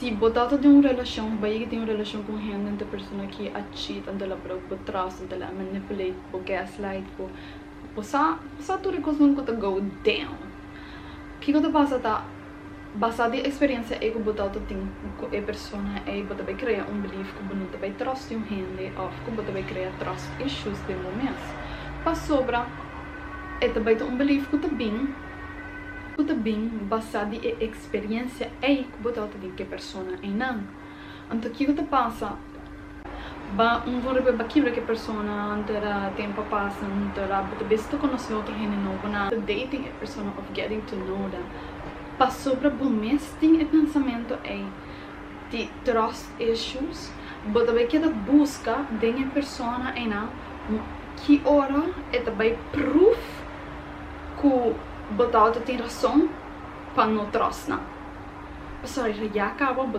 Se botar de uma relação, vai ter uma relação com gente, entre pessoa que a cheat, ante la por trás, ante la manipulate, por gaslight, por tudo coisa não que go down. Que coisa passa tá basado em experiência é que botar tem a pessoa é botar vai criar belief que não vai trust um gente, ou que botar vai criar trust issues de momentos. Para sobra é também belief que também basado em experiência é que botar tem que pessoa é não. Então que passa vorrebbe bakibra che persona antera tempo passa antera but best conosce outra gente novo na dating a persona of getting to know them passou para bomesting e pensamento é de trust issues but também que da busca de uma persona é na que ora é também proof que botar tem razão para não trust na sorry já acaba